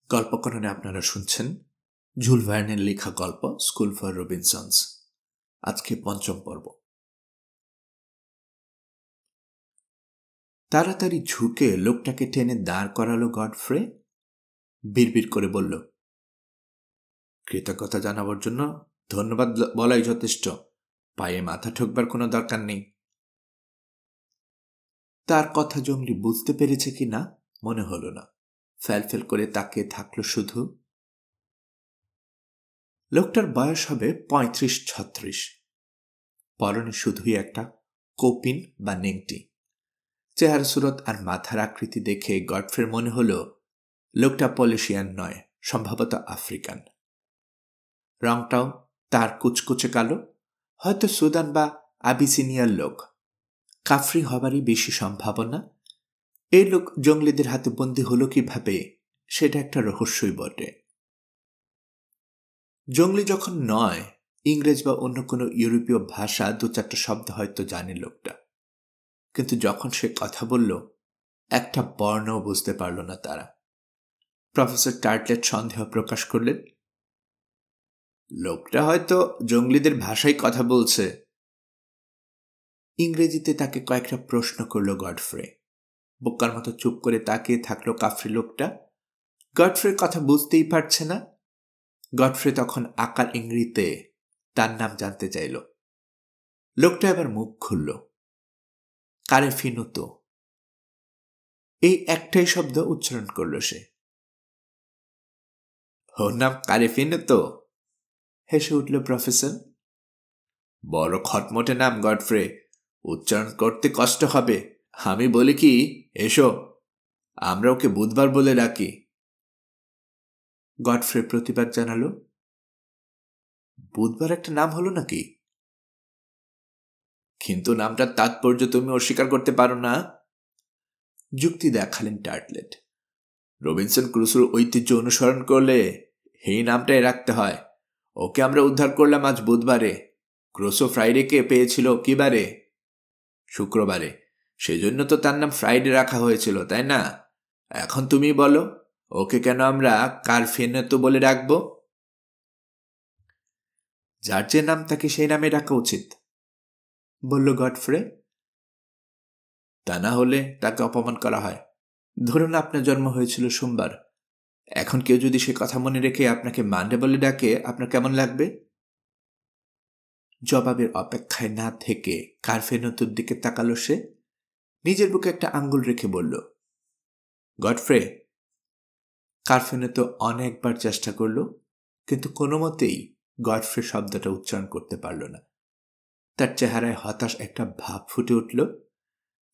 গল্পকরণে আপনারা শুনছেন জুল ভার্নের লেখা গল্প স্কুল ফর রবিনসন্স। আজকে পঞ্চম পর্ব। তাড়াতাড়ি ঝুঁকে লোকটাকে টেনে দাঁড় করালো গডফ্রে। বিড়বিড় করে বলল, কৃতজ্ঞতা জানাবার জন্য ধন্যবাদ বলাই যথেষ্ট, পায়ে মাথা ঠুকবার কোনো দরকার নেই। তার কথা জঙ্গলি বুঝতে পেরেছে কি না মনে হলো না। ফ্যালফেল করে তাকিয়ে থাকলো শুধু। লোকটার বয়স হবে 35-36। পরনে শুধুই একটা কোপিন বা নেংটি। চেহারা সুরত আর মাথার আকৃতি দেখে গডফ্রের মনে হলো লোকটা পলিশিয়ান নয়, সম্ভবত আফ্রিকান। রংটাও তার কুচকুচে কালো, হয়তো সুদান বা আবিসিনিয়ার লোক। কাফরি হবারই বেশি সম্ভাবনা। এই লোক জঙ্গলিদের হাতে বন্দী হলো কিভাবে, সেটা একটা রহস্যই বটে। জঙ্গলি যখন নয়, ইংরেজ বা অন্য কোনো ইউরোপীয় ভাষা 2-4টা শব্দ হয়তো জানে লোকটা, কিন্তু যখন সে কথা বলল একটা বর্ণও বুঝতে পারল না তারা। প্রফেসর টার্টলেট সন্দেহ প্রকাশ করলেন, লোকটা হয়তো জঙ্গলিদের ভাষায় কথা বলছে। ইংরেজিতে তাকে কয়েকটা প্রশ্ন করল গডফ্রে। বোকার মতো চুপ করে তাকিয়ে থাকলো কাফরি লোকটা। গডফ্রের কথা বুঝতেই পারছে না। গডফ্রে তখন আকার ইংরেজিতে তার নাম জানতে চাইল। লোকটা এবার মুখ খুলল, কারেফিনুতো। এই একটাই শব্দ উচ্চারণ করল সে। ওর নাম কারেফিনুতো? হেসে উঠল প্রফেসর। বড় খটমটে নাম গডফ্রে, উচ্চারণ করতে কষ্ট হবে। আমি বলি কি, এসো, আমরা ওকে বুধবার বলে ডাকি। গডফ্রে প্রতিবাদ জানালো, বুধবার একটা নাম হলো নাকি? কিন্তু নামটার তাৎপর্য তুমি অস্বীকার করতে পারো না। যুক্তি দেখালেন টার্টলেট। রবিনসন ক্রুসোর ঐতিহ্য অনুসরণ করলে এই নামটাই রাখতে হয়। ওকে আমরা উদ্ধার করলাম আজ বুধবারে। ক্রুসো ফ্রাইডেকে পেয়েছিল কি বারে? শুক্রবারে। সেজন্য তো তার নাম ফ্রাইডে রাখা হয়েছিল, তাই না? এখন তুমি বলো, ওকে কেন আমরা কারফিনুতো বলে রাখবো? যার যে নাম তাকে সেই নামে রাখা উচিত, বলল গডফ্রে। তা না হলে তাকে অপমান করা হয়। ধরুন আপনার জন্ম হয়েছিল সোমবার। এখন কেউ যদি সে কথা মনে রেখে আপনাকে মানডে বলে ডাকে, আপনার কেমন লাগবে? জবাবের অপেক্ষায় না থেকে কারফিনুতোর দিকে তাকালো সে। নিজের বুকে একটা আঙ্গুল রেখে বলল, গডফ্রে। কারফিনুতো অনেকবার চেষ্টা করল, কিন্তু কোনো মতেই গডফ্রে শব্দটা উচ্চারণ করতে পারল না। তার চেহারায় হতাশ একটা ভাব ফুটে উঠল।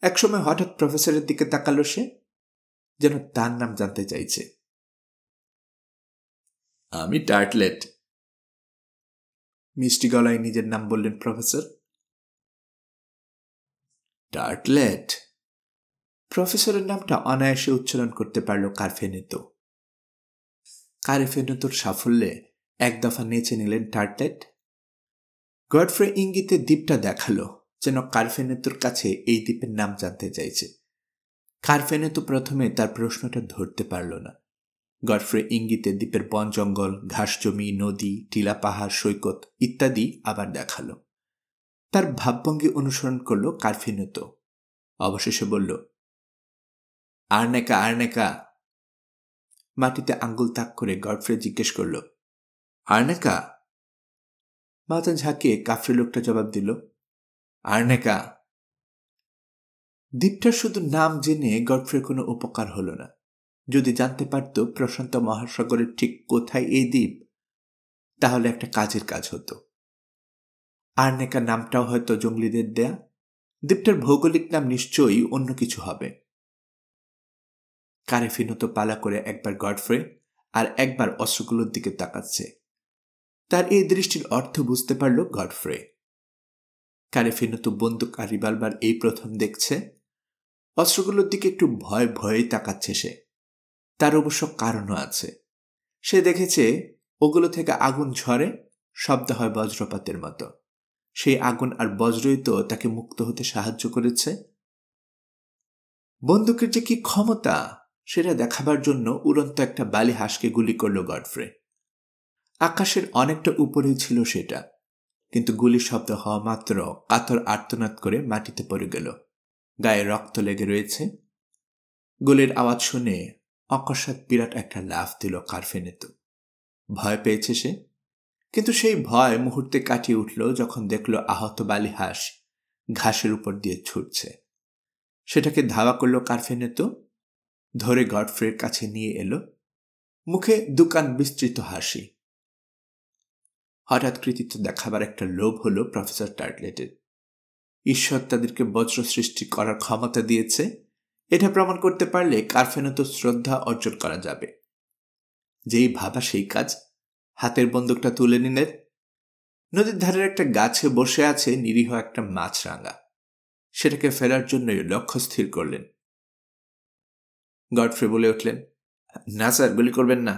একসময় হঠাৎ প্রফেসরের দিকে তাকালো সে, যেন তার নাম জানতে চাইছে। আমি টার্টলেট, মিষ্টি গলায় নিজের নাম বললেন প্রফেসর। টার্টলেট? প্রফেসরের নামটা অনায়াসে উচ্চারণ করতে পারল কারফিনুতো। কারফিনুতোর সাফল্যে এক দফা নেচে নিলেন টার্টলেট। গডফ্রে ইঙ্গিতে দ্বীপটা দেখালো, যেন কারফিনুতোর কাছে এই দ্বীপের নাম জানতে চাইছে। কারফিনুতো প্রথমে তার প্রশ্নটা ধরতে পারল না। গডফ্রে ইঙ্গিতে দ্বীপের বন জঙ্গল, ঘাস জমি, নদী, টিলা, পাহাড়, সৈকত ইত্যাদি আবার দেখালো। তার ভাবভঙ্গি অনুসরণ করল কারফিনুতো। অবশেষে বলল, আর্নেকা, আর্নেকা। মাটিতে আঙ্গুল তাক করে গডফ্রে জিজ্ঞেস করল, আর্নেকা? মাথা ঝাঁকিয়ে কাফরি লোকটা জবাব দিল, আর্নেকা। দ্বীপটার শুধু নাম জেনে গডফ্রের কোনো উপকার হলো না। যদি জানতে পারত প্রশান্ত মহাসাগরের ঠিক কোথায় এই দ্বীপ, তাহলে একটা কাজের কাজ হতো। আর্নেকা নামটাও হয়তো জঙ্গলিদের দেয়া। দ্বীপটার ভৌগোলিক নাম নিশ্চয়ই অন্য কিছু হবে। কারফিনুতো পালা করে একবার গডফ্রে আর একবার অস্ত্রগুলোর দিকে তাকাচ্ছে। তার এই দৃষ্টির অর্থ বুঝতে পারল গডফ্রে। কারফিনুতো বন্দুক আর রিভলভার এই প্রথম দেখছে। অস্ত্রগুলোর দিকে একটু ভয় ভয়েই তাকাচ্ছে সে। তার অবশ্য কারণও আছে। সে দেখেছে ওগুলো থেকে আগুন ঝরে, শব্দ হয় বজ্রপাতের মতো। সেই আগুন আর বজ্রই তো তাকে মুক্ত হতে সাহায্য করেছে। বন্দুকের যে কি ক্ষমতা সেটা দেখাবার জন্য উড়ন্ত একটা বালি হাঁসকে গুলি করল গডফ্রে। আকাশের অনেকটা উপরেই ছিল সেটা, কিন্তু গুলির শব্দ হওয়া মাত্র কাতর আর্তনাদ করে মাটিতে পড়ে গেল। গায়ে রক্ত লেগে রয়েছে। গুলির আওয়াজ শুনে অকস্মাৎ বিরাট একটা লাফ দিল কারফেনেতো। ভয় পেয়েছে সে, কিন্তু সেই ভয় মুহূর্তে কাটিয়ে উঠল যখন দেখল আহত বালি হাঁস ঘাসের উপর দিয়ে ছুটছে। সেটাকে ধাওয়া করল কারফেনেতো, ধরে গডফ্রের কাছে নিয়ে এলো, মুখে দুকান বিস্তৃত হাসি। হঠাৎ কৃতিত্ব দেখাবার একটা লোভ হলো প্রফেসর টার্টলেটের। ঈশ্বর তাদেরকে বজ্র সৃষ্টি করার ক্ষমতা দিয়েছে, এটা প্রমাণ করতে পারলে কারফেনেতো শ্রদ্ধা অর্জন করা যাবে। যেই ভাবা সেই কাজ, হাতের বন্দুকটা তুলে নিলেন। নদীর ধারের একটা গাছে বসে আছে নিরীহ একটা মাছরাঙা। সেটাকে ফেরার জন্যই লক্ষ্য স্থির করলেন। গডফ্রে বলে উঠলেন, না স্যার, গুলি করবেন না।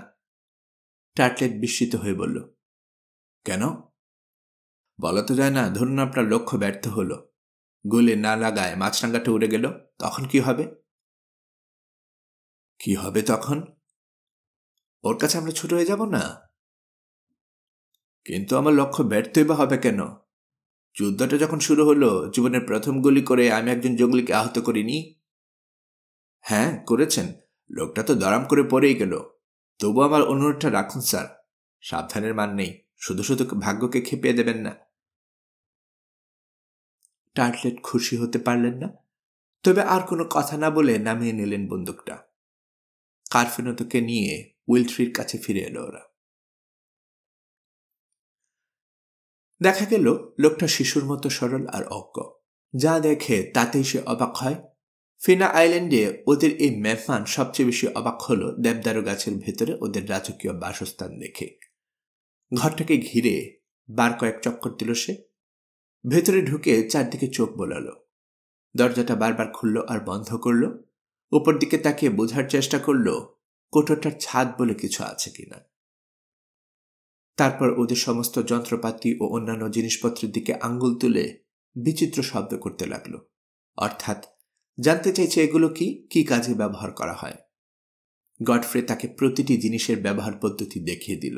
টার্টলেট বিস্মিত হয়ে বলল, কেন? বলা তো যায় না, ধরুন আপনার লক্ষ্য ব্যর্থ হলো, গুলি না লাগায় মাছরাঙাটা উড়ে গেল, তখন কি হবে? কি হবে তখন? ওর কাছে আমরা ছোট হয়ে যাব না? কিন্তু আমার লক্ষ্য ব্যর্থই বা হবে কেন? যুদ্ধটা যখন শুরু হলো, জীবনের প্রথম গুলি করে আমি একজন জঙ্গলিকে আহত করিনি? হ্যাঁ করেছেন, লোকটা তো দরাম করে পড়েই গেল। তবু আমার অনুরোধটা রাখুন স্যার, সাবধানের মান নেই, শুধু শুধু ভাগ্যকে খেপিয়ে দেবেন না। টার্টলেট খুশি হতে পারলেন না, তবে আর কোনো কথা না বলে নামিয়ে নিলেন বন্দুকটা। কারফেনেতোকে নিয়ে উইলট্রির কাছে ফিরে এলো ওরা। দেখা গেল লোকটা শিশুর মতো সরল আর অজ্ঞ। যা দেখে তাতেই সে অবাক হয়। ফিনা আইল্যান্ডে ওদের এই মেহমান সবচেয়ে বেশি অবাক হলো দেবদারু গাছের ভেতরে ওদের রাজকীয় বাসস্থান দেখে। ঘরটাকে ঘিরে বার কয়েক চক্কর দিল সে। ভেতরে ঢুকে চারদিকে চোখ বোলালো। দরজাটা বারবার খুলল আর বন্ধ করল। উপর দিকে তাকিয়ে বোঝার চেষ্টা করল কোঠরটার ছাদ বলে কিছু আছে কিনা। তারপর ওদের সমস্ত যন্ত্রপাতি ও অন্যান্য জিনিসপত্রের দিকে আঙ্গুল তুলে বিচিত্র শব্দ করতে লাগল, অর্থাৎ জানতে চাইছে এগুলো কি কাজে ব্যবহার করা হয়। গডফ্রে তাকে প্রতিটি জিনিসের ব্যবহার পদ্ধতি দেখিয়ে দিল।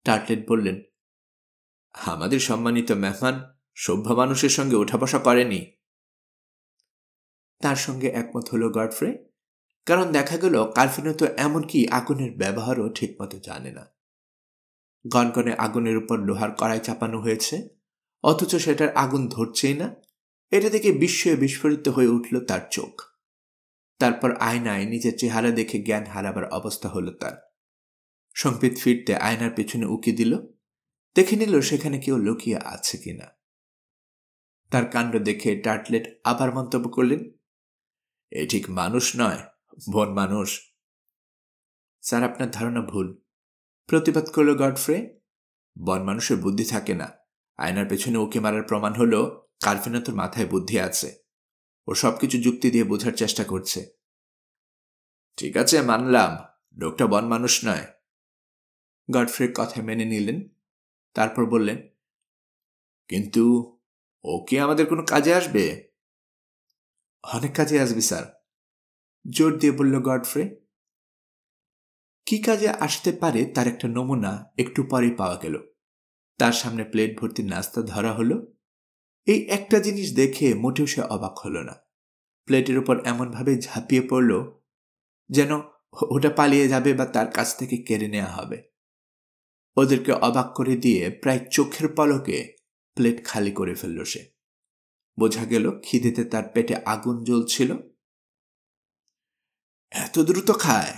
টার্টলেট বললেন, আমাদের সম্মানিত মেহমান সভ্য মানুষের সঙ্গে ওঠা বসা করেনি। তার সঙ্গে একমত হলো গডফ্রে, কারণ দেখা গেল কারফেনেতো এমনকি আগুনের ব্যবহারও ঠিকমতো জানে না। গনগনে আগুনের উপর লোহার কড়াই চাপানো হয়েছে, অথচ সেটার আগুন ধরছেই না। এটা দেখে বিস্ময়ে বিস্ফোরিত হয়ে উঠল তার চোখ। তারপর আয়নায় নিজের চেহারা দেখে জ্ঞান হারাবার অবস্থা হলো তার। সংপিত ফিরতে আয়নার পেছনে উকি দিল, দেখে নিল সেখানে কেউ লুকিয়ে আছে কিনা। তার কাণ্ড দেখে টার্টলেট আবার মন্তব্য করলেন, এ ঠিক মানুষ নয়, বন মানুষ। স্যার, আপনার ধারণা ভুল, প্রতিবাদ করল গডফ্রে। বন মানুষের বুদ্ধি থাকে না। আয়নার পেছনে উকি মারার প্রমাণ হলো কারফেনেতোর মাথায় বুদ্ধি আছে। ও সবকিছু যুক্তি দিয়ে বোঝার চেষ্টা করছে। ঠিক আছে, মানলাম লোকটা বন মানুষ নয়। গডফ্রে কথা মেনে নিলেন। তারপর বললেন, কিন্তু ও কি আমাদের কোনো কাজে আসবে? অনেক কাজে আসবে স্যার, জোর দিয়ে বলল গডফ্রে। কি কাজে আসতে পারে তার একটা নমুনা একটু পরেই পাওয়া গেল। তার সামনে প্লেট ভর্তি নাস্তা ধরা হলো। এই একটা জিনিস দেখে মোটেও সে অবাক হলো না। প্লেটের উপর এমনভাবে ঝাঁপিয়ে পড়ল যেন ওটা পালিয়ে যাবে বা তার কাছ থেকে কেড়ে নেওয়া হবে। ওদেরকে অবাক করে দিয়ে প্রায় চোখের পলকে প্লেট খালি করে ফেলল সে। বোঝা গেল খিদেতে তার পেটে আগুন জ্বলছিল। এত দ্রুত খায়,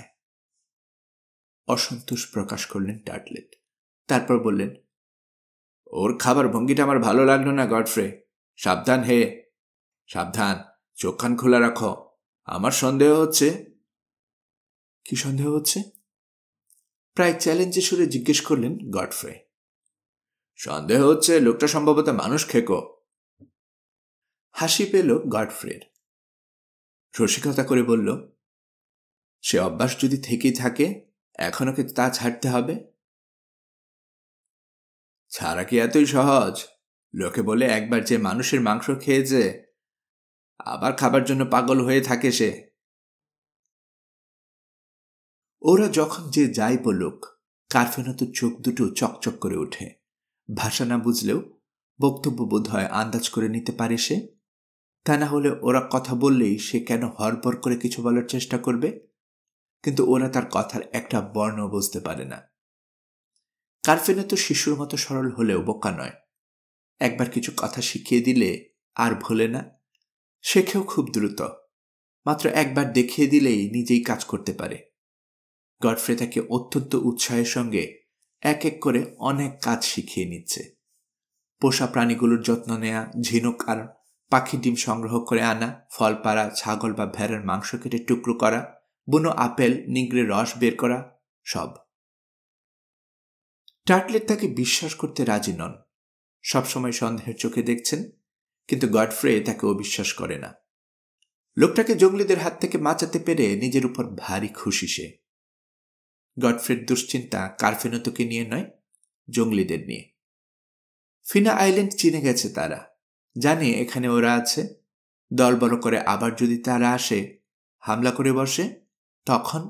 অসন্তোষ প্রকাশ করলেন টার্টলেট। তারপর বললেন, ওর খাবার ভঙ্গিটা আমার ভালো লাগলো না গডফ্রে। সাবধান হে, সাবধান, চোখ কান খোলা রাখো। আমার সন্দেহ হচ্ছে। কি সন্দেহ হচ্ছে? প্রায় চ্যালেঞ্জে সুরে জিজ্ঞেস করলেন গডফ্রে। সন্দেহ হচ্ছে লোকটা সম্ভবত মানুষ খেকো। হাসি পেল গডফ্রের। রসিকতা করে বলল, সে অভ্যাস যদি থেকেই থাকে, এখন ওকে তা ছাড়তে হবে। ছাড়া কি এতই সহজ? লোকে বলে একবার যে মানুষের মাংস খেয়েছে আবার খাবার জন্য পাগল হয়ে থাকে সে। ওরা যখন যে যাই বলুক, কার্ফেনতো চোখ দুটো চকচক করে ওঠে। ভাষা না বুঝলেও বক্তব্য বোধ হয় আন্দাজ করে নিতে পারে সে। তা না হলে ওরা কথা বললেই সে কেন হড়বড় করে কিছু বলার চেষ্টা করবে? কিন্তু ওরা তার কথার একটা বর্ণ বুঝতে পারে না। কার্ফেনতো শিশুর মতো সরল হলেও বোকা নয়। একবার কিছু কথা শিখিয়ে দিলে আর ভোলে না। শেখেও খুব দ্রুত। মাত্র একবার দেখিয়ে দিলেই নিজেই কাজ করতে পারে। গডফ্রে তাকে অত্যন্ত উৎসাহের সঙ্গে এক এক করে অনেক কাজ শিখিয়ে নিচ্ছে। পোষা প্রাণীগুলোর যত্ন নেয়া, ঝিনুক আর পাখির ডিম সংগ্রহ করে আনা, ফল পাড়া, ছাগল বা ভেড়ার মাংস কেটে টুকরো করা, বুনো আপেল নিংড়ে রস বের করা, সব। টার্টলেট তাকে বিশ্বাস করতে রাজি নন। সবসময় সন্দেহের চোখে দেখছেন, কিন্তু গডফ্রে তাকে অবিশ্বাস করে না। লোকটাকে জঙ্গলিদের হাত থেকে বাঁচাতে পেরে নিজের উপর ভারী খুশি সে। গডফ্রের দুশ্চিন্তা কার্ফেনতোকে নিয়ে নয়, জঙ্গলিদের নিয়ে। ফিনা আইল্যান্ড চিনে গেছে তারা, জানে এখানে ওরা আছে। দল বড় করে আবার যদি তারা আসে, হামলা করে বসে, তখন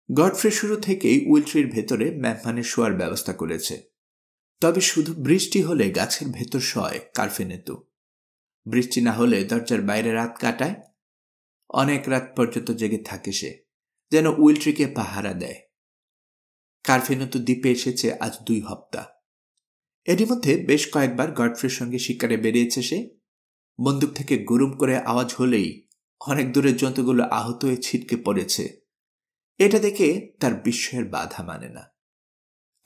গডফ্রে শুরু থেকেই উইলট্রির ভেতরে ম্যাপমানের শোয়ার ব্যবস্থা করেছে। তবে শুধু বৃষ্টি হলে গাছের ভেতর শয় কার্ফেনতো। বৃষ্টি না হলে দরজার বাইরে রাত কাটায়। অনেক রাত পর্যন্ত জেগে থাকে সে, যেন উইলট্রিকে পাহারা দেয়। কার্ফেনতো দ্বীপে এসেছে আজ 2 সপ্তাহ। এরই মধ্যে বেশ কয়েকবার গডফ্রের সঙ্গে শিকারে বেরিয়েছে সে। বন্দুক থেকে গুরুম করে আওয়াজ হলেই অনেক দূরের জন্তুগুলো আহত হয়ে ছিটকে পড়েছে। এটা দেখে তার বিস্ময়ের বাধা মানে না।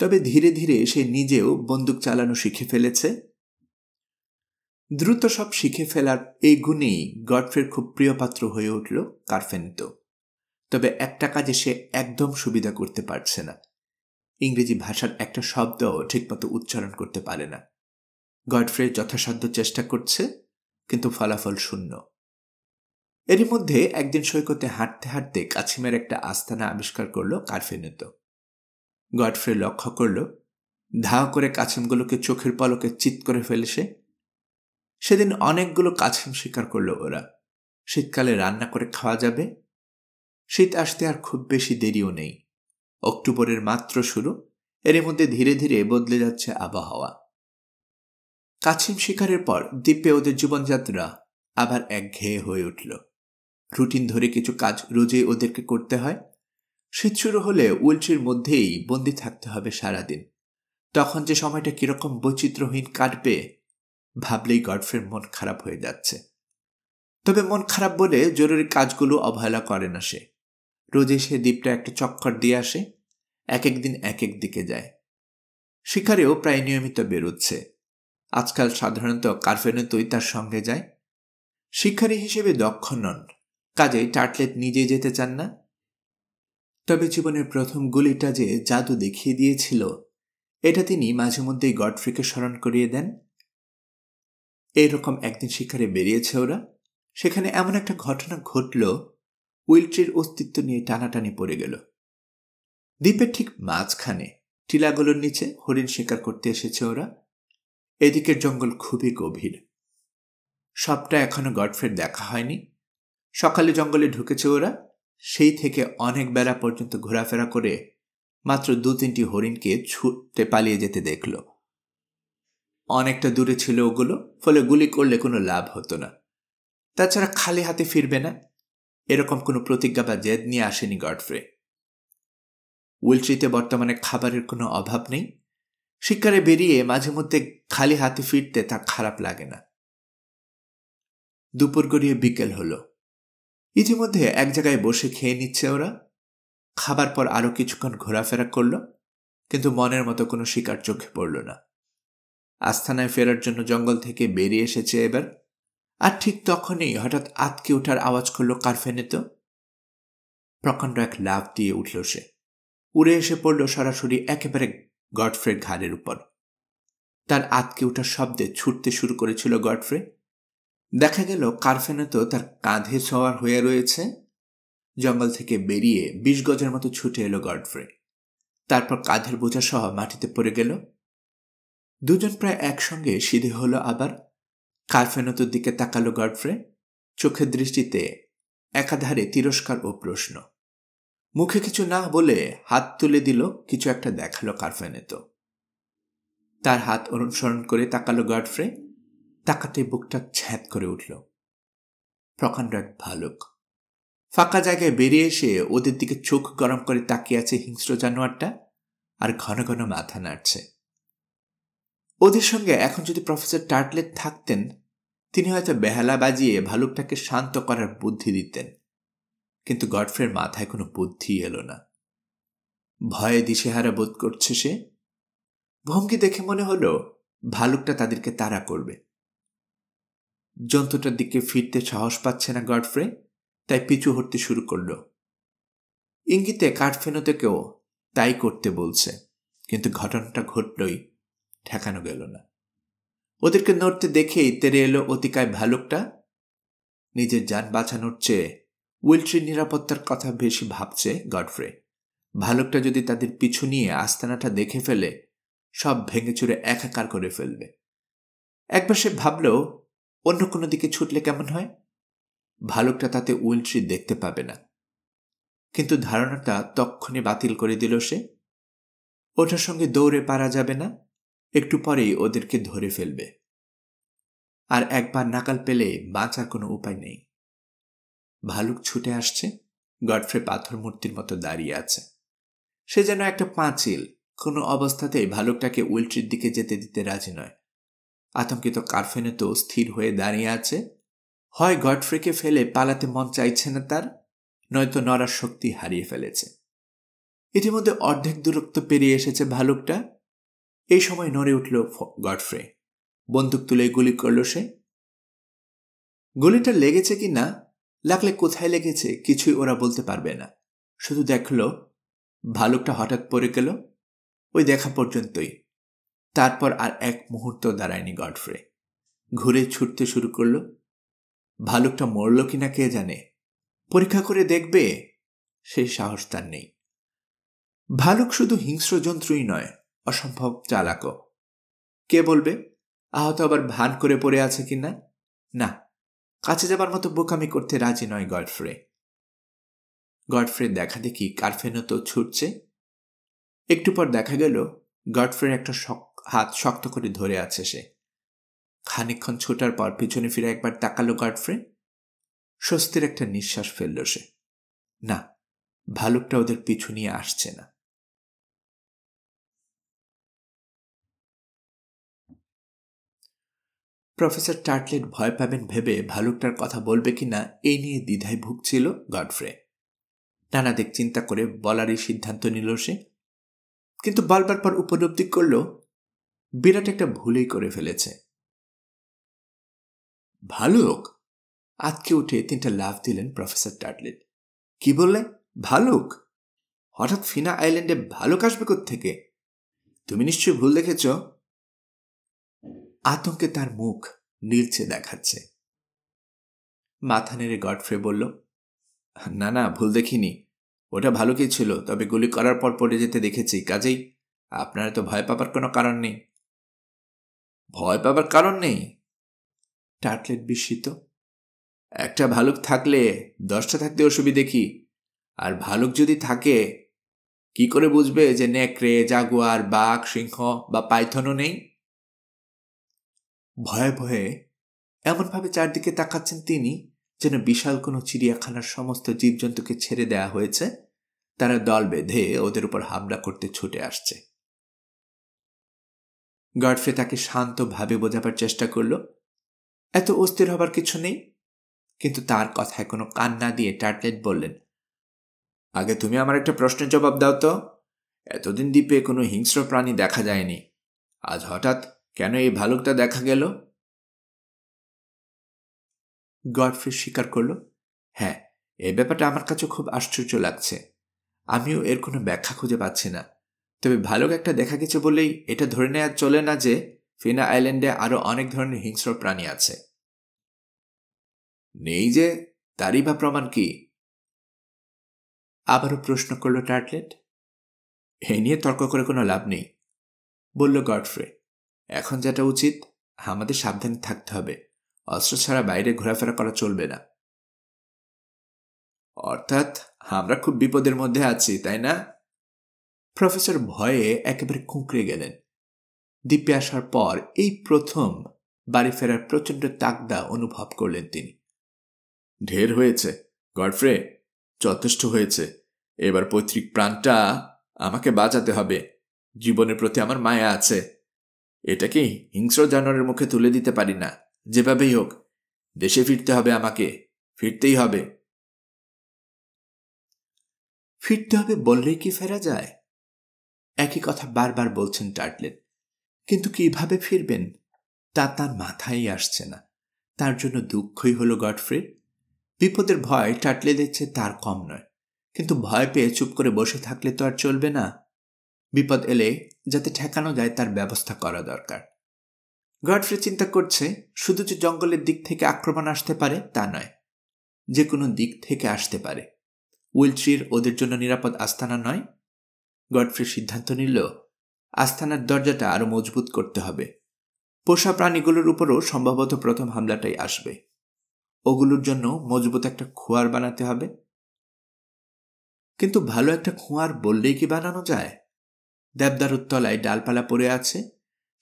তবে ধীরে ধীরে সে নিজেও বন্দুক চালানো শিখে ফেলেছে। দ্রুত সব শিখে ফেলার এই গুণেই গডফ্রের খুব প্রিয়পাত্র হয়ে উঠল কার্ফেনতো। তবে একটা কাজে সে একদম সুবিধা করতে পারছে না। ইংরেজি ভাষার একটা শব্দও ঠিকমতো উচ্চারণ করতে পারে না। গডফ্রে যথাসাধ্য চেষ্টা করছে, কিন্তু ফলাফল শূন্য। এরই মধ্যে একদিন সৈকতে হাঁটতে হাঁটতে কাছিমের একটা আস্তানা আবিষ্কার করল কার্ফেনতো। গডফ্রে লক্ষ্য করল, ধাও করে কাছিমগুলোকে চোখের পলকে চিৎ করে ফেলে সে। সেদিন অনেকগুলো কাছিম শিকার করল ওরা। শীতকালে রান্না করে খাওয়া যাবে। শীত আসতে আর খুব বেশি দেরিও নেই। অক্টোবরের মাত্র শুরু। এর মধ্যে ধীরে ধীরে বদলে যাচ্ছে আবহাওয়া। কাছিম শিকারের পর দ্বীপে ওদের জীবনযাত্রা আবার একঘেয়ে হয়ে উঠল। রুটিন ধরে কিছু কাজ রোজই ওদেরকে করতে হয়। শীত শুরু হলে উইলট্রির মধ্যেই বন্দি থাকতে হবে সারাদিন। তখন যে সময়টা কিরকম বৈচিত্র্যহীন কাটবে ভাবলেই গডফ্রের মন খারাপ হয়ে যাচ্ছে। তবে মন খারাপ বলে জরুরি কাজগুলো অবহেলা করে না সে। রোজই সে দ্বীপটা একটা চক্কর দিয়ে আসে। এক একদিন এক এক দিকে যায়। শিকারেও প্রায় নিয়মিত বেরোচ্ছে। আজকাল সাধারণত কার্ফেনতোই তার সঙ্গে যায়। শিকারী হিসেবে দক্ষ নন, কাজেই টার্টলেট নিজে যেতে চান না। তবে জীবনের প্রথম গুলিটা যে জাদু দেখিয়ে দিয়েছিল, এটা তিনি মাঝে মধ্যেই গডফ্রিকে স্মরণ করিয়ে দেন। এইরকম একদিন শিকারে বেরিয়েছে ওরা। সেখানে এমন একটা ঘটনা ঘটল, উইলট্রির অস্তিত্ব নিয়ে টানাটানি পড়ে গেল। দ্বীপের ঠিক মাঝখানে টিলাগুলোর নিচে হরিণ শিকার করতে এসেছে ওরা। এদিকের জঙ্গল খুবই গভীর। সবটা এখনো গডফ্রের দেখা হয়নি। সকালে জঙ্গলে ঢুকেছে ওরা। সেই থেকে অনেক বেলা পর্যন্ত ঘোরাফেরা করে মাত্র 2-3টি হরিণকে ছুটতে পালিয়ে যেতে দেখল। অনেকটা দূরে ছিল ওগুলো, ফলে গুলি করলে কোনো লাভ হতো না। তাছাড়া খালি হাতে ফিরবে না, এরকম কোনো প্রতিজ্ঞা বা জেদ নিয়ে আসেনি গডফ্রে। উইলট্রিতে বর্তমানে খাবারের কোনো অভাব নেই। শিকারে বেরিয়ে মাঝে মধ্যে খালি হাতে ফিরতে তার খারাপ লাগে না। দুপুর গড়িয়ে বিকেল হলো। ইতিমধ্যে এক জায়গায় বসে খেয়ে নিচ্ছে ওরা। খাবার পর আরো কিছুক্ষণ ঘোরাফেরা করল, কিন্তু মনের মতো কোনো শিকার চোখে পড়ল না। আস্তানায় ফেরার জন্য জঙ্গল থেকে বেরিয়ে এসেছে এবার। আর ঠিক তখনই হঠাৎ আতকে ওঠার আওয়াজ করল কার্ফেনতো। প্রকাণ্ড এক লাফ দিয়ে উঠল সে। উড়ে এসে পড়ল সরাসরি একেবারে গডফ্রের ঘাড়ের উপর। তার আতকে ওঠার শব্দে ছুটতে শুরু করেছিল গডফ্রে। দেখা গেল কার্ফেনতো তার কাঁধে সওয়ার হয়ে রয়েছে। জঙ্গল থেকে বেরিয়ে 20 গজের মতো ছুটে এলো গডফ্রে। তারপর কাঁধের বোঝা সহ মাটিতে পড়ে গেল। দুজন প্রায় একসঙ্গে সিধে হলো আবার। কার্ফেনতোর দিকে তাকালো গডফ্রে। চোখের দৃষ্টিতে একাধারে তিরস্কার ও প্রশ্ন। মুখে কিছু না বলে হাত তুলে দিল, কিছু একটা দেখালো কারফেনেতো। তার হাত অনুসরণ করে তাকালো গডফ্রে। তাকাতে বুকটা ছ্যাঁত করে উঠল। প্রকাণ্ড এক ভালুক ফাঁকা জায়গায় বেরিয়ে এসে ওদের দিকে চোখ গরম করে তাকিয়ে আছে হিংস্র জানোয়ারটা, আর ঘন ঘন মাথা নাড়ছে। ওদের সঙ্গে এখন যদি প্রফেসর টার্টলেট থাকতেন, তিনি হয়তো বেহালা বাজিয়ে ভালুকটাকে শান্ত করার বুদ্ধি দিতেন। কিন্তু গডফ্রের মাথায় কোনো বুদ্ধি এলো না। ভয়ে দিশেহারা বোধ করছে সে। ভঙ্গি দেখে মনে হলো ভালুকটা তাদেরকে তাড়া করবে। জন্তুটার দিকে ফিরতে সাহস পাচ্ছে না গডফ্রে, তাই পিছু হটতে শুরু করল। ইঙ্গিতে কাঠফেনোতেকেও তাই করতে বলছে, কিন্তু ঘটনাটা ঘটলই, ঠেকানো গেল না। ওদেরকে নড়তে দেখেই তেরে এলো অতিকায় ভালুকটা। নিজের যান বাঁচানোর চেয়ে উইলট্রির নিরাপত্তার কথা বেশি ভাবছে গডফ্রে। ভালুকটা যদি তাদের পিছু নিয়ে আস্তানাটা দেখে ফেলে, সব ভেঙে চুরে একাকার করে ফেলবে। একবার সে ভাবল অন্য কোনো দিকে ছুটলে কেমন হয়, ভালুকটা তাতে উইলট্রি দেখতে পাবে না। কিন্তু ধারণাটা তক্ষণে বাতিল করে দিল সে। ওটার সঙ্গে দৌড়ে পারা যাবে না, একটু পরেই ওদেরকে ধরে ফেলবে। আর একবার নাকাল পেলে বাঁচার কোনো উপায় নেই। ভালুক ছুটে আসছে, গডফ্রে পাথর মূর্তির মতো দাঁড়িয়ে আছে। সে যেন একটা পাঁচিল, কোনো অবস্থাতেই ভালুকটাকে উইলট্রির দিকে যেতে দিতে রাজি নয়। আতঙ্কিত কারফেনেতো স্থির হয়ে দাঁড়িয়ে আছে। হয় গডফ্রেকে ফেলে পালাতে মন চাইছে না তার, নয়তো নড়ার শক্তি হারিয়ে ফেলেছে। ইতিমধ্যে অর্ধেক দূরত্ব পেরিয়ে এসেছে ভালুকটা। এই সময় নড়ে উঠল গডফ্রে। বন্দুক তুলে গুলি করল সে। গুলিটা লেগেছে কি না, লাগলে কোথায় লেগেছে কিছুই ওরা বলতে পারবে না। শুধু দেখল ভালুকটা হঠাৎ পড়ে গেল, ওই দেখা পর্যন্তই। তারপর আর এক মুহূর্ত দাঁড়ায়নি গডফ্রে। ঘুরে ছুটতে শুরু করল। ভালুকটা মরল কিনা কে জানে, পরীক্ষা করে দেখবে সেই সাহস তার নেই। ভালুক শুধু হিংস্র জন্তুই নয়, অসম্ভব চালাকও। কে বলবে আহত আবার ভান করে পড়ে আছে কিনা? না, কাছে যাবার মতো বোকামি করতে রাজি নয় গডফ্রে। গডফ্রে দেখা দেখি কারফেনেতো ছুটছে। একটু পর দেখা গেল গডফ্রের একটা হাত শক্ত করে ধরে আছে সে। খানিকক্ষণ ছোটার পর পিছনে ফিরে একবার তাকালো গডফ্রে। স্বস্তির একটা নিঃশ্বাস ফেলল সে। না, ভালুকটা ওদের পিছু নিয়ে আসছে না। প্রফেসর টার্টলেট ভয় পাবেন ভেবে ভালুকটার কথা বলবে কিনা এই নিয়ে দ্বিধায় ভুগছিল গডফ্রে। নানা দিক চিন্তা করে বলারই সিদ্ধান্ত নিল সে। কিন্তু বলবার পর উপলব্ধি করল বিরাট একটা ভুলই করে ফেলেছে। ভালুক? আতকে উঠে তিনটা লাফ দিলেন প্রফেসর টার্টলেট। কি বললে? ভালুক? হঠাৎ ফিনা আইল্যান্ডে ভালুক আসবে কোত্থেকে? তুমি নিশ্চয়ই ভুল দেখেছ। আতঙ্কে তার মুখ নীলচে দেখাচ্ছে। মাথা নেড়ে গডফ্রে বলল, না না, ভুল দেখিনি। ওটা ভালুকই ছিল, তবে গুলি করার পর পড়ে যেতে দেখেছি, কাজেই আপনারা তো ভয় পাবার কোনো কারণ নেই। ভয় পাবার কারণ নেই? টার্টলেট বিস্মিত। একটা ভালুক থাকলে 10টা থাকতে অসুবিধে কি? আর ভালুক যদি থাকে, কি করে বুঝবে যে নেকড়ে, জাগুয়ার, বাঘ, সিংহ বা পাইথনও নেই? ভয়ে ভয়ে এমনভাবে চারদিকে তাকাচ্ছেন তিনি যেন বিশাল কোনো চিড়িয়াখানার সমস্ত জীবজন্তুকে ছেড়ে দেয়া হয়েছে, তারা দল বেঁধে ওদের উপর হামলা করতে ছুটে আসছে। গডফ্রে তাকে শান্তভাবে বোঝাবার চেষ্টা করল, এত অস্থির হবার কিছু নেই। কিন্তু তার কথায় কোনো কান না দিয়ে টার্টলেট বললেন, আগে তুমি আমার একটা প্রশ্নের জবাব দাও তো। এতদিন দ্বীপে কোনো হিংস্র প্রাণী দেখা যায়নি, আজ হঠাৎ কেন এই ভালুকটা দেখা গেল? গডফ্রে স্বীকার করল, হ্যাঁ, এই ব্যাপারটা আমার কাছে খুব আশ্চর্য লাগছে। আমিও এর কোনো ব্যাখ্যা খুঁজে পাচ্ছি না। তবে ভালুক একটা দেখা গেছে বলেই এটা ধরে নেওয়া চলে না যে ফিনা আইল্যান্ডে আরো অনেক ধরনের হিংস্র প্রাণী আছে। নেই যে, তারই বা প্রমাণ কি? আবারও প্রশ্ন করল টার্টলেট। এ নিয়ে তর্ক করে কোনো লাভ নেই, বলল গডফ্রে। এখন যেটা উচিত, আমাদের সাবধানে থাকতে হবে। অস্ত্র ছাড়া বাইরে ঘোরাফেরা করা চলবে না। অর্থাৎ আমরা খুব বিপদের মধ্যে আছি, তাই না? প্রফেসর ভয়ে একেবারে কুঁকড়ে গেলেন। দ্বীপে আসার পর এই প্রথম বাড়ি ফেরার প্রচণ্ড তাগদা অনুভব করলেন তিনি। ঢের হয়েছে গডফ্রে, যথেষ্ট হয়েছে। এবার পৈতৃক প্রাণটা আমাকে বাঁচাতে হবে। জীবনের প্রতি আমার মায়া আছে। এটাকে হিংস্র জানোয়ারের মুখে তুলে দিতে পারি না। যেভাবেই হোক দেশে ফিরতে হবে, আমাকে ফিরতেই হবে। ফিরতে হবে বললেই কি ফেরা যায়? একই কথা বারবার বলছেন টার্টলেট, কিন্তু কিভাবে ফিরবেন তা তার মাথায় আসছে না। তার জন্য দুঃখই হলো গডফ্রে। বিপদের ভয় টার্টলেটের চেয়ে তার কম নয়, কিন্তু ভয় পেয়ে চুপ করে বসে থাকলে তো আর চলবে না। বিপদ এলে যাতে ঠেকানো যায় তার ব্যবস্থা করা দরকার। গডফ্রে চিন্তা করছে, শুধু যে জঙ্গলের দিক থেকে আক্রমণ আসতে পারে তা নয়, যে কোনো দিক থেকে আসতে পারে। উইলট্রির ওদের জন্য নিরাপদ আস্তানা নয়। গডফ্রে সিদ্ধান্ত নিল আস্তানার দরজাটা আরো মজবুত করতে হবে। পোষা প্রাণীগুলোর উপরও সম্ভবত প্রথম হামলাটাই আসবে। ওগুলোর জন্য মজবুত একটা খোয়ার বানাতে হবে। কিন্তু ভালো একটা খোয়ার বললেই কি বানানো যায়? দেবদারুর তলায় ডালপালা পড়ে আছে,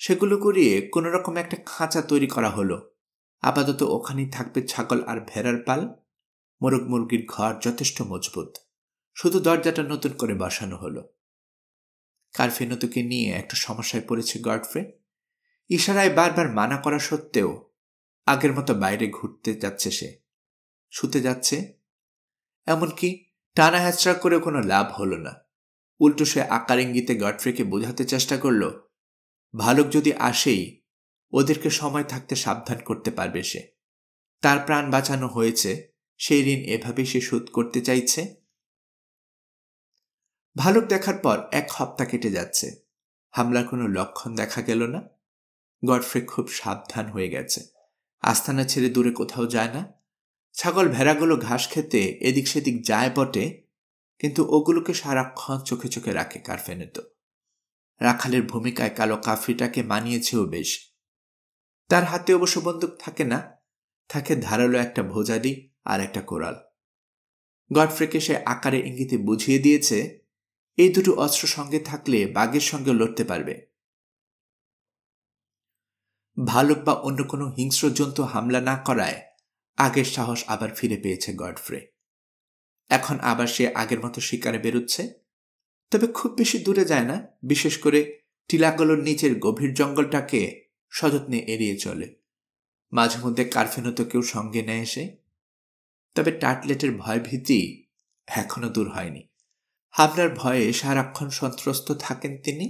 সেগুলো করিয়ে কোনো রকম একটা খাঁচা তৈরি করা হলো। আপাতত ওখানেই থাকবে ছাগল আর ভেড়ার পাল। মোরগ মুরগির ঘর যথেষ্ট মজবুত, শুধু দরজাটা নতুন করে বসানো হলো। কারফিনতুকে নিয়ে একটা সমস্যায় পড়েছে গডফ্রে। ইশারায় বারবার মানা করা সত্ত্বেও আগের মতো বাইরে ঘুরতে যাচ্ছে, সে শুতে যাচ্ছে। এমনকি টানা হ্যাচড়া করে কোনো লাভ হলো না। উল্টো সে আকার ইঙ্গিতে গডফ্রেকে বোঝাতে চেষ্টা করল, ভালুক যদি আসেই ওদেরকে সময় থাকতে সাবধান করতে পারবে সে। তার প্রাণ বাঁচানো হয়েছে, সেই ঋণ এভাবেই সে শোধ করতে চাইছে। ভালুক দেখার পর 1 সপ্তাহ কেটে যাচ্ছে, হামলার কোনো লক্ষণ দেখা গেল না। গডফ্রে খুব সাবধান হয়ে গেছে, আস্তানা ছেড়ে দূরে কোথাও যায় না। ছাগল ভেড়াগুলো ঘাস খেতে এদিক সেদিক যায় বটে, কিন্তু ওগুলোকে সারাক্ষণ চোখে চোখে রাখে কারফেনেতো। রাখালের ভূমিকায় কালো কাফরিটাকে মানিয়েছেও বেশ। তার হাতে অবশ্য বন্দুক থাকে না, থাকে ধারালো একটা ভোজালি আর একটা কোরাল। গডফ্রেকে সে আকারে ইঙ্গিতে বুঝিয়ে দিয়েছে, এই দুটো অস্ত্র সঙ্গে থাকলে বাঘের সঙ্গে লড়তে পারবে। ভালুক বা অন্য কোনো হিংস্র জন্তু হামলা না করায় আগের সাহস আবার ফিরে পেয়েছে গডফ্রে। এখন আবার সে আগের মতো শিকারে বেরোচ্ছে, তবে খুব বেশি দূরে যায় না। বিশেষ করে টিলাগুলোর নিচের গভীর জঙ্গলটাকে সযত্নে এড়িয়ে চলে। মাঝে মধ্যে কারফিনতোকেও সঙ্গে নেয় এসে। তবে টার্টলেটের ভয়ভীতি এখনো দূর হয়নি। হামলার ভয়ে সারাক্ষণ সন্ত্রস্ত থাকেন তিনি।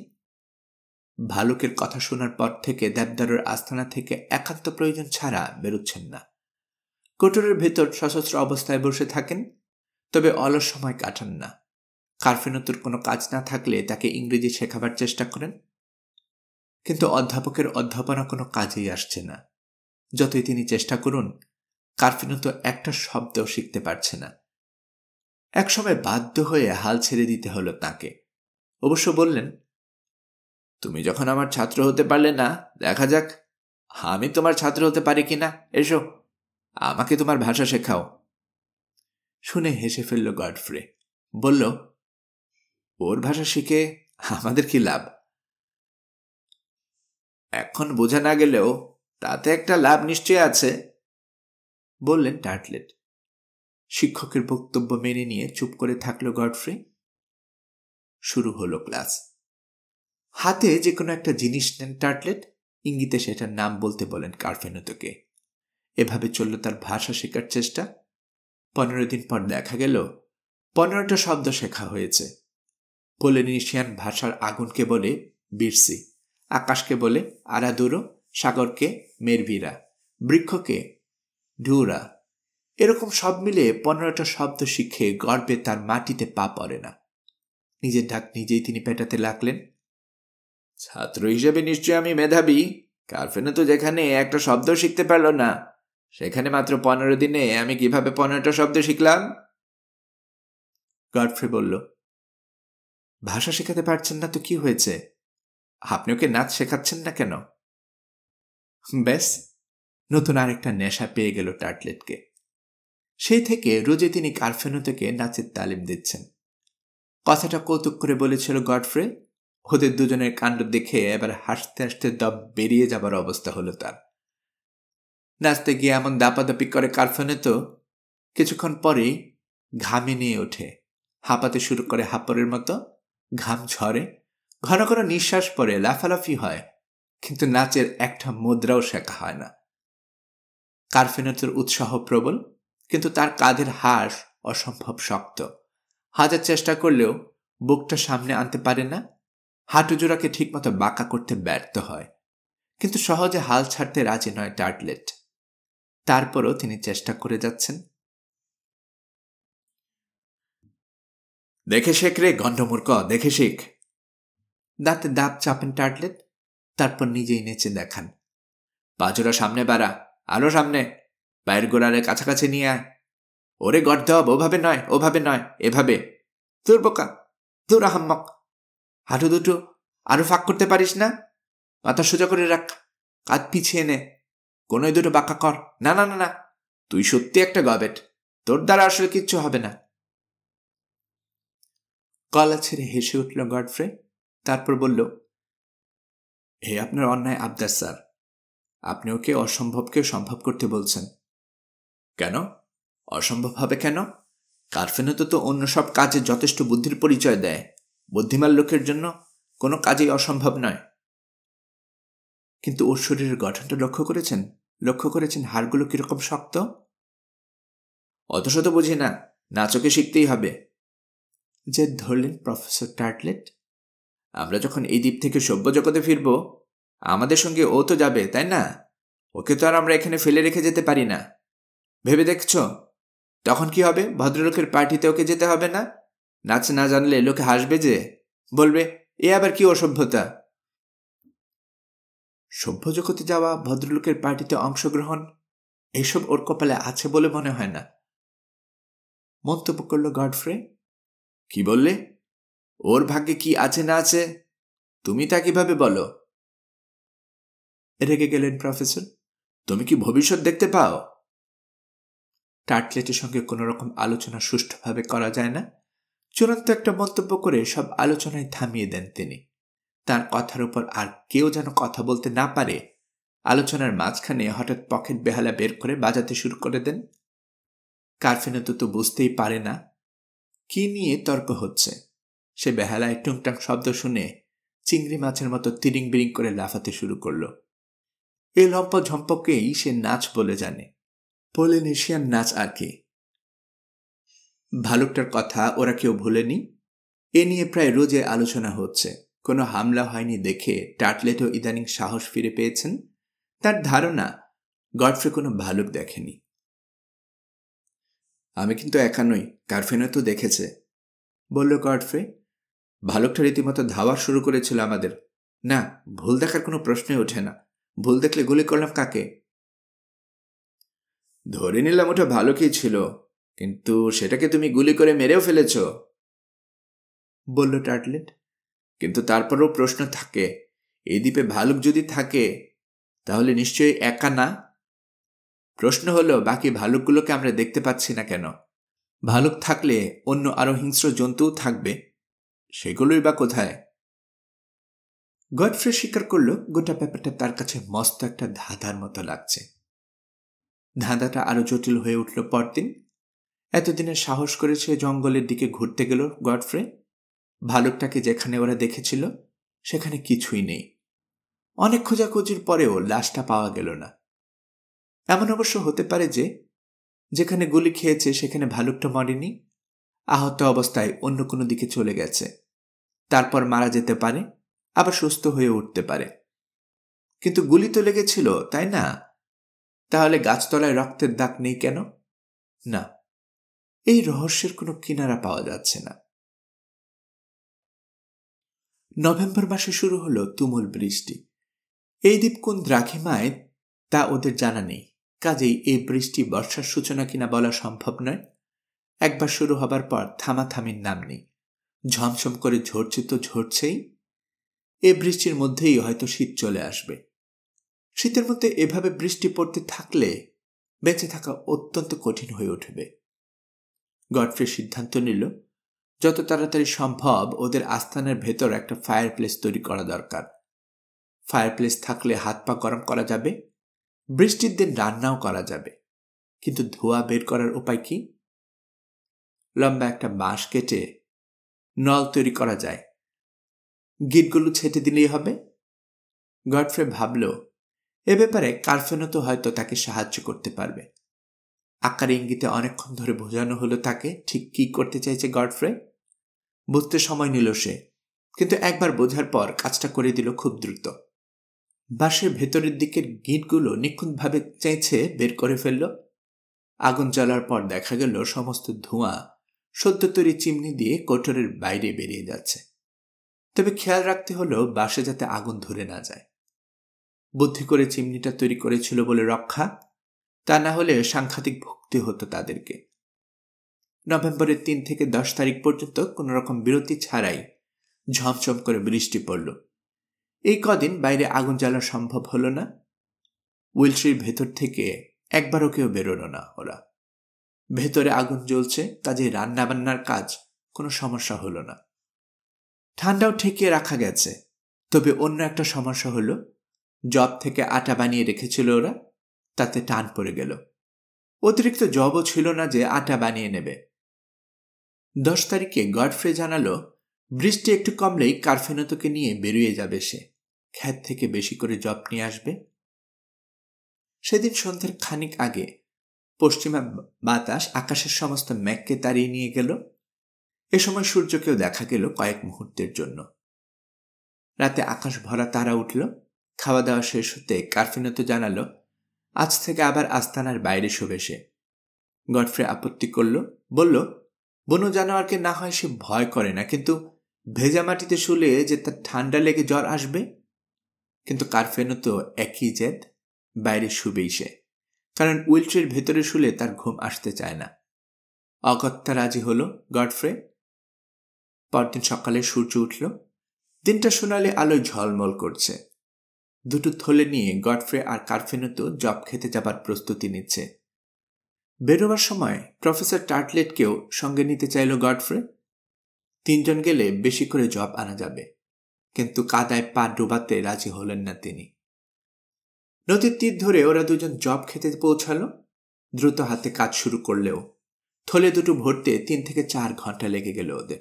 ভালুকের কথা শোনার পর থেকে দেবদারুর আস্তানা থেকে একান্ত প্রয়োজন ছাড়া বেরোচ্ছেন না। কোটরের ভেতর সশস্ত্র অবস্থায় বসে থাকেন, তবে অলস সময় কাটান না। কারফিনতোর কোনো কাজ না থাকলে তাকে ইংরেজি শেখাবার চেষ্টা করেন, কিন্তু অধ্যাপকের অধ্যাপনা কোনো কাজেই আসছে না। যতই তিনি চেষ্টা করুন, কারফিনতো একটা শব্দও শিখতে পারছে না। একসময় বাধ্য হয়ে হাল ছেড়ে দিতে হলো তাকে। অবশ্য বললেন, তুমি যখন আমার ছাত্র হতে পারলে না, দেখা যাক আমি তোমার ছাত্র হতে পারি কিনা। এসো, আমাকে তোমার ভাষা শেখাও। শুনে হেসে ফেলল গডফ্রে। বলল, ওর ভাষা শিখে আমাদের কি লাভ? এখন বোঝা না গেলেও তাতে একটা লাভ নিশ্চয় আছে, বললেন টার্টলেট। শিক্ষকের বক্তব্য মেনে নিয়ে চুপ করে থাকল গডফ্রে। শুরু হলো ক্লাস। হাতে যে কোনো একটা জিনিস নেন টার্টলেট, ইঙ্গিতে সেটার নাম বলতে বলেন কারফিনতোকে। এভাবে চলল তার ভাষা শেখার চেষ্টা। 15 দিন পর দেখা গেল 15টা শব্দ শেখা হয়েছে। পলিনেশিয়ান ভাষার আগুনকে বলে বিরসি, আকাশকে বলে আরাদুরো, সাগরকে মেরভিরা, বৃক্ষকে ঢুরা। এরকম সব মিলে 15টা শব্দ শিখে গর্বে তার মাটিতে পা পড়ে না। নিজের ডাক নিজেই তিনি পেটাতে লাগলেন। ছাত্র হিসেবে নিশ্চয় আমি মেধাবী। কারফিনতো যেখানে একটা শব্দ শিখতে পারল না, সেখানে মাত্র 15 দিনে আমি কিভাবে 15টা শব্দ শিখলাম? গডফ্রে বলল, ভাষা শেখাতে পারছেন না তো কি হয়েছে? আপনি ওকে নাচ শেখাচ্ছেন না কেন? ব্যাস, নতুন আরেকটা নেশা পেয়ে গেল টার্টলেটকে। সেই থেকে রোজে তিনি কারফেনুতেকে নাচের তালিম দিচ্ছেন। কথাটা কৌতুক করে বলেছিল গডফ্রে। ওদের দুজনের কাণ্ড দেখে এবার হাসতে হাসতে দম বেরিয়ে যাবার অবস্থা হলো তার। নাচতে গিয়ে এমন দাপাদাপি করে কারফেনুতো কিছুক্ষণ পরেই ঘামে নিয়ে ওঠে, হাঁপাতে শুরু করে হাঁপড়ের মতো। ঘাম ঝরে, ঘন ঘন নিঃশ্বাস পড়ে, লাফালাফি হয়, কিন্তু নাচের একটা মুদ্রাও শেখা হয় না। কারফেনুতের উৎসাহ প্রবল, কিন্তু তার কাঁধের হাড় অসম্ভব শক্ত। হাজার চেষ্টা করলেও বুকটা সামনে আনতে পারে না। হাঁটু জোড়াকে ঠিকমতো বাঁকা করতে ব্যর্থ হয়, কিন্তু সহজে হাল ছাড়তে রাজি নয় টার্টলেট। তারপরও তিনি চেষ্টা করে যাচ্ছেন। দেখে শেখ রে গন্ডমূর্খ, দেখে শেখ। দাঁতে দাঁত চাপেন টার্টলেট, তারপর নিজেই নেচে দেখান। পাজোরা সামনে বাড়া, আরো সামনে, পায়ের গোড়ারে কাছাকাছি নিয়ে আয়। ওরে গর্দব, ওভাবে নয়, ওভাবে নয়, এভাবে। তোর বোকা, তোর আহাম্মক। হাঁটু দুটো আরো ফাঁক করতে পারিস না? মাথা সোজা করে রাখ, কাঁধ পিছিয়ে নে, কোনোই দুটো বাঁকা কর। না না না না, তুই সত্যি একটা গবেট, তোর দ্বারা আসলে কিচ্ছু হবে না। গলা ছেড়ে হেসে উঠল গডফ্রে, তারপর বলল, হে আপনার অন্যায় আবদার স্যার, আপনি ওকে অসম্ভবকে সম্ভব করতে বলছেন। কেন অসম্ভব হবে কেন? কারফেনুতো তো অন্য সব কাজে যথেষ্ট বুদ্ধির পরিচয় দেয়। বুদ্ধিমান লোকের জন্য কোনো কাজেই অসম্ভব নয়। কিন্তু ওর শরীরের গঠনটা লক্ষ্য করেছেন হাড়গুলো কিরকম শক্ত? অত শত বুঝি না, নাচকে শিখতেই হবে। জেদ ধরলেন প্রফেসর টার্টলেট। আমরা যখন এই দ্বীপ থেকে সভ্য জগতে ফিরব, আমাদের সঙ্গে ও তো যাবে, তাই না? ওকে তো আর আমরা এখানে ফেলে রেখে যেতে পারি না। ভেবে দেখছ তখন কি হবে? ভদ্রলোকের পার্টিতে ওকে যেতে হবে না। নাচ না জানলে লোকে হাসবে, যে বলবে এ আবার কি অসভ্যতা। সভ্য জগতে যাওয়া, ভদ্রলোকের পার্টিতে অংশগ্রহণ, এইসব ওর কপালে আছে বলে মনে হয় না, মন্তব্য করল গডফ্রে। কি বললে? ওর ভাগ্যে কি আছে না আছে তুমি তা কিভাবে বলো? রেগে গেলেন প্রফেসর। তুমি কি ভবিষ্যৎ দেখতে পাও? টার্টলেটের সঙ্গে কোনো রকম আলোচনা সুষ্ঠুভাবে করা যায় না। চূড়ান্ত একটা মন্তব্য করে সব আলোচনায় থামিয়ে দেন তিনি। তার কথার উপর আর কেউ যেন কথা বলতে না পারে, আলোচনার মাঝখানে হঠাৎ পকেট বেহালা বের করে বাজাতে শুরু করে দেন। কারফেনুতো তো বুঝতেই পারে না কি নিয়ে তর্ক হচ্ছে। সে বেহালায় টুংটাং শব্দ শুনে চিংড়ি মাছের মতো তিরিং বিরিং করে লাফাতে শুরু করল। এই লম্প ঝম্পকেই সে নাচ বলে জানে, পলিনেশিয়ান নাচ আর কি। ভালুকটার কথা ওরা কেউ ভুলেনি। এ নিয়ে প্রায় রোজে আলোচনা হচ্ছে। কোনো হামলা হয়নি দেখে টার্টলেটও ইদানিং সাহস ফিরে পেয়েছেন। তার ধারণা গডফ্রে কোনো ভালুক দেখেনি। আমি কিন্তু একা নই, কারফেনুতো দেখেছে, বলল গডফ্রে। ভালুকটা রীতিমতো ধাওয়া শুরু করেছিল আমাদের। না, ভুল দেখার কোনো প্রশ্নই ওঠে না। ভুল দেখলে গুলি করলাম কাকে? ধরে নিলাম ওটা ভালুকই ছিল, কিন্তু সেটাকে তুমি গুলি করে মেরেও ফেলেছ, বলল টার্টলেট। কিন্তু তারপরও প্রশ্ন থাকে, এই দ্বীপে ভালুক যদি থাকে তাহলে নিশ্চয়ই একা না। প্রশ্ন হলো, বাকি ভালুকগুলোকে আমরা দেখতে পাচ্ছি না কেন? ভালুক থাকলে অন্য আরো হিংস্র জন্তুও থাকবে, সেগুলোই বা কোথায়? গডফ্রে স্বীকার করল, গোটা ব্যাপারটা তার কাছে মস্ত একটা ধাঁধার মতো লাগছে। ধাঁধাটা আরো জটিল হয়ে উঠল পরদিন। এতদিনে সাহস করেছে জঙ্গলের দিকে ঘুরতে গেল গডফ্রে। ভালুকটাকে যেখানে ওরা দেখেছিল সেখানে কিছুই নেই। অনেক খোঁজাখুঁজির পরেও লাশটা পাওয়া গেল না। এমন অবশ্য হতে পারে যে যেখানে গুলি খেয়েছে সেখানে ভালুকটা মরেনি, আহত অবস্থায় অন্য কোনো দিকে চলে গেছে। তারপর মারা যেতে পারে, আবার সুস্থ হয়ে উঠতে পারে। কিন্তু গুলি তো লেগেছিল, তাই না? তাহলে গাছতলায় রক্তের দাগ নেই কেন? না, এই রহস্যের কোনো কিনারা পাওয়া যাচ্ছে না। নভেম্বর মাসে শুরু হলো তুমুল বৃষ্টি। এই দ্বীপ কোন দ্রাঘিমায় তা ওদের জানা নেই, কাজেই এই বৃষ্টি বর্ষার সূচনা কিনা বলা সম্ভব নয়। একবার শুরু হবার পর থামাথামির নাম নেই। ঝমঝম করে ঝরছে তো ঝরছেই। এই বৃষ্টির মধ্যেই হয়তো শীত চলে আসবে। শীতের মধ্যে এভাবে বৃষ্টি পড়তে থাকলে বেঁচে থাকা অত্যন্ত কঠিন হয়ে উঠবে। গডফ্রে সিদ্ধান্ত নিল যত তাড়াতাড়ি সম্ভব ওদের আস্তানার ভেতর একটা ফায়ার প্লেস তৈরি করা দরকার। ফায়ার প্লেস থাকলে হাত পা গরম করা যাবে, বৃষ্টির দিন রান্নাও করা যাবে। কিন্তু ধোঁয়া বের করার উপায় কি? লম্বা একটা বাঁশ কেটে নল তৈরি করা যায়, গিটগুলো ছেটে দিলেই হবে। গডফ্রে ভাবল এ ব্যাপারে কার্ফেনো তো হয়তো তাকে সাহায্য করতে পারবে। আকার ইঙ্গিতে অনেকক্ষণ ধরে বোঝানো হলো তাকে ঠিক কি করতে চাইছে গডফ্রে। বুঝতে সময় নিল সে, কিন্তু একবার বোঝার পর কাজটা করে দিল খুব দ্রুত। বাঁশের ভেতরের দিকের গিঁটগুলো নিখুঁতভাবে চেঁচে বের করে ফেলল। আগুন জ্বালার পর দেখা গেল সমস্ত ধোঁয়া সদ্য তৈরি চিমনি দিয়ে কোটরের বাইরে বেরিয়ে যাচ্ছে। তবে খেয়াল রাখতে হলো বাঁশে যাতে আগুন ধরে না যায়। বুদ্ধি করে চিমনিটা তৈরি করেছিল বলে রক্ষা, তা না হলে সাংঘাতিক ভুগতে হতো তাদেরকে। নভেম্বরের 3 থেকে 10 তারিখ পর্যন্ত কোন রকম বিরতি ছাড়াই ঝমঝম করে বৃষ্টি পড়ল। এই কদিন বাইরে আগুন জ্বালা সম্ভব হলো না। উইলট্রির ভেতর থেকে একবারও কেউ বেরোলো না। ওরা ভেতরে আগুন জ্বলছে, কাজে রান্না বান্নার কাজ কোনো সমস্যা হলো না। ঠান্ডাও ঠেকিয়ে রাখা গেছে। তবে অন্য একটা সমস্যা হলো, জব থেকে আটা বানিয়ে রেখেছিল ওরা, তাতে টান পড়ে গেল। অতিরিক্ত জবও ছিল না যে আটা বানিয়ে নেবে। 10 তারিখে গডফ্রে জানালো বৃষ্টি একটু কমলেই কার্ফেনোতোকে নিয়ে বেরিয়ে যাবে সে। ক্ষেত থেকে বেশি করে জব নিয়ে আসবে। সেদিন সন্ধ্যার খানিক আগে পশ্চিমা বাতাস আকাশের সমস্ত মেঘকে তাড়িয়ে নিয়ে গেল। এ সময় সূর্যকেও দেখা গেল কয়েক মুহূর্তের জন্য। রাতে আকাশ ভরা তারা উঠল। খাওয়া দাওয়া শেষ হতে কার্ফেনোতো জানালো আজ থেকে আবার আস্তানার বাইরে শোবে সে। গডফ্রে আপত্তি করল, বলল বনো জানোয়ারকে না হয় সে ভয় করে না, কিন্তু ভেজা মাটিতে শুলে যে তার ঠান্ডা লেগে জ্বর আসবে। কিন্তু কার্ফেনোতো একই জেদ, বাইরে শুবেই সে, কারণ উইলট্রির ভেতরে শুলে তার ঘুম আসতে চায় না। অগত্যা রাজি হল গডফ্রে। পরদিন সকালে সূর্য উঠল। দিনটা সোনালি আলোয় ঝলমল করছে। দুটো থলে নিয়ে গডফ্রে আর কার্ফেনোতো জব খেতে যাবার প্রস্তুতি নিচ্ছে। বেরোবার সময় প্রফেসর টার্টলেটকেও সঙ্গে নিতে চাইল গডফ্রে। 3 জন গেলে বেশি করে জব আনা যাবে, কিন্তু কাদায় পা ডোবাতে রাজি হলেন না তিনি। নদীর তীর ধরে ওরা দুজন জব খেতে পৌঁছালো। দ্রুত হাতে কাজ শুরু করলেও থলে দুটো ভরতে 3 থেকে 4 ঘন্টা লেগে গেল ওদের।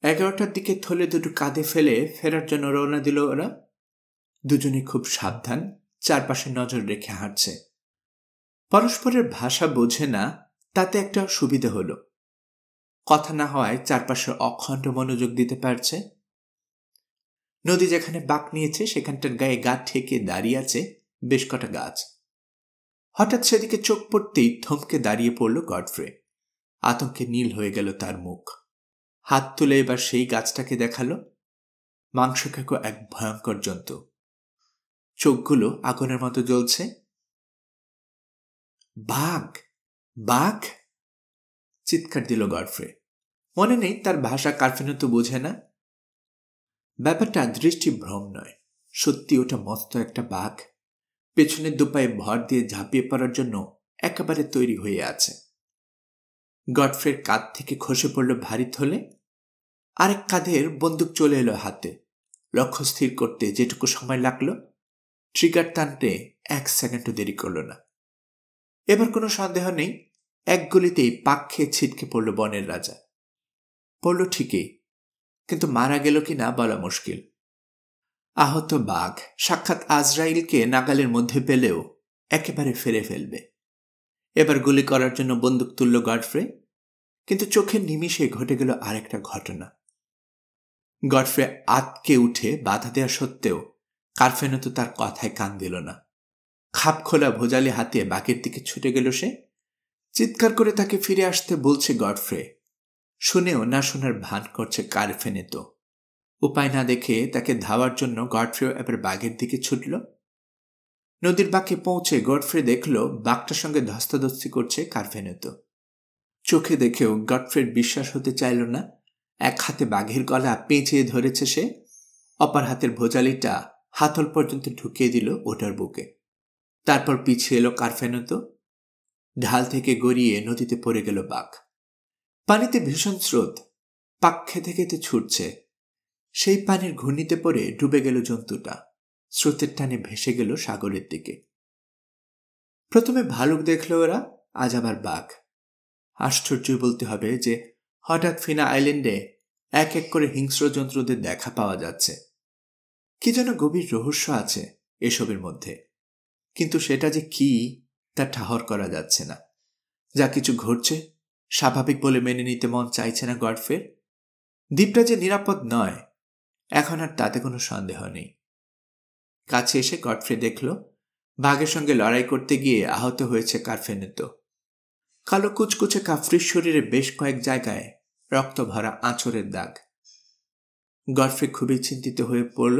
11টার দিকে থলে দুটো কাঁধে ফেলে ফেরার জন্য রওনা দিল ওরা। দুজনে খুব সাবধান, চারপাশে নজর রেখে হাঁটছে। পরস্পরের ভাষা বোঝে না, তাতে একটা সুবিধা হলো। কথা না হওয়ায় চারপাশে অখণ্ড মনোযোগ দিতে পারছে। নদী যেখানে বাঁক নিয়েছে সেখানটার গায়ে গা ঠেকে দাঁড়িয়ে আছে বেশ কটা গাছ। হঠাৎ সেদিকে চোখ পড়তেই থমকে দাঁড়িয়ে পড়ল গডফ্রে। আতঙ্কে নীল হয়ে গেল তার মুখ। হাত তুলে এবার সেই গাছটাকে দেখালো। মাংসখেকো এক ভয়ঙ্কর জন্তু। চোখগুলো আগুনের মতো জ্বলছে। বাঘ, বাঘ! চিৎকার দিল গডফ্রে। মনে নেই তার ভাষা কার্ফেনোতো বোঝে না। ব্যাপারটা দৃষ্টিভ্রম নয়, সত্যি ওটা মস্ত একটা বাঘ। পেছনের দুপায়ে ভর দিয়ে ঝাঁপিয়ে পড়ার জন্য একেবারে তৈরি হয়ে আছে। গডফ্রের কাঁধ থেকে খসে পড়ল ভারী থলে। আরেক কাঁধের বন্দুক চলে এলো হাতে। লক্ষ্য স্থির করতে যেটুকু সময় লাগলো, ট্রিগার টানতে 1 সেকেন্ডও দেরি করল না। এবার কোনো সন্দেহ নেই, এক গুলিতেই পাক খেয়ে ছিটকে পড়ল বনের রাজা। পড়ল ঠিকই, কিন্তু মারা গেল কি না বলা মুশকিল। আহত বাঘ সাক্ষাৎ আজরাইলকে নাগালের মধ্যে পেলেও একেবারে ফেরে ফেলবে। এবার গুলি করার জন্য বন্দুক তুলল গডফ্রে, কিন্তু চোখের নিমিষে ঘটে গেল আরেকটা ঘটনা। গডফ্রে আতকে উঠে বাধা দেওয়া সত্ত্বেও কার্ফেনোতো তার কথায় কান দিল না। খাপ খোলা ভোজালি হাতে বাঘের দিকে ছুটে গেল সে। চিৎকার করে তাকে ফিরে আসতে বলছে গডফ্রে, শুনেও না শোনার ভান করছে কার্ফেনোতো। উপায় না দেখে তাকে ধাওয়ার জন্য গডফ্রে এবার বাঘের দিকে ছুটল। নদীর বাঁকে পৌঁছে গডফ্রে দেখল বাঘটার সঙ্গে ধস্তাধস্তি করছে কার্ফেনোতো। চোখে দেখেও গডফ্রের বিশ্বাস হতে চাইল না। এক হাতে বাঘের গলা পেঁচিয়ে ধরেছে সে, অপর হাতের ভোজালিটা হাতল পর্যন্ত ঢুকিয়ে দিল ওটার বুকে। তারপর পিছিয়ে এলো কার্ফেনোতো। ঢাল থেকে গড়িয়ে নদীতে পড়ে গেল বাঘ। পানিতে ভীষণ স্রোত, পাক খেতে খেতে ছুটছে। সেই পানির ঘূর্ণিতে পড়ে ডুবে গেল জন্তুটা, স্রোতের টানে ভেসে গেল সাগরের দিকে। প্রথমে ভালুক দেখল ওরা, আজ আবার বাঘ। আশ্চর্য বলতে হবে যে হঠাৎ ফিনা আইল্যান্ডে এক এক করে হিংস্র জন্তুদের দেখা পাওয়া যাচ্ছে। কি যেন গভীর রহস্য আছে এসবের মধ্যে, কিন্তু সেটা যে কি তা ঠাহর করা যাচ্ছে না। যা কিছু ঘটছে স্বাভাবিক বলে মেনে নিতে মন চাইছে না গডফ্রের। দ্বীপটা যে নিরাপদ নয় এখন আর তাতে কোনো সন্দেহ নেই। কাছে এসে গডফ্রে দেখল বাঘের সঙ্গে লড়াই করতে গিয়ে আহত হয়েছে কারফেনেতো। কালো কুচকুচে কাফরির শরীরে বেশ কয়েক জায়গায় রক্ত ভরা আঁচড়ের দাগ। গডফ্রে খুবই চিন্তিত হয়ে পড়ল।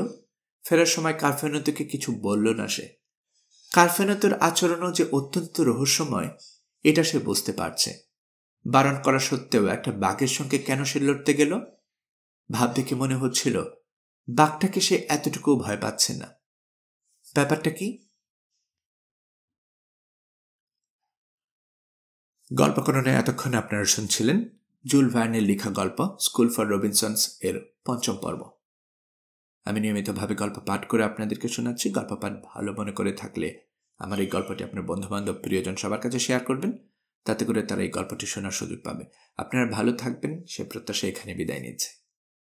ফেরার সময় কারফেনেতোকে কিছু বলল না সে। কারফেনেতোর আচরণও যে অত্যন্ত রহস্যময় এটা সে বুঝতে পারছে। বারণ করা সত্ত্বেও একটা বাঘের সঙ্গে কেন সে লড়তে গেল? ভাব দেখে মনে হচ্ছিল বাঘটাকে সে এতটুকুও ভয় পাচ্ছে না। ব্যাপারটা কি? গল্পকরণে এতক্ষণ আপনারা শুনছিলেন জুল ভার্নের লেখা গল্প স্কুল ফর রবিনসন্স এর ৫ম পর্ব। আমি নিয়মিতভাবে গল্প পাঠ করে আপনাদেরকে শোনাচ্ছি। গল্প পাঠ ভালো মনে করে থাকলে আমার এই গল্পটি আপনার বন্ধুবান্ধব প্রিয়জন সবার কাছে শেয়ার করবেন, তাতে করে তারা এই গল্পটি শোনার সুযোগ পাবে। আপনারা ভালো থাকবেন সে প্রত্যাশা এখানে বিদায় নিচ্ছে।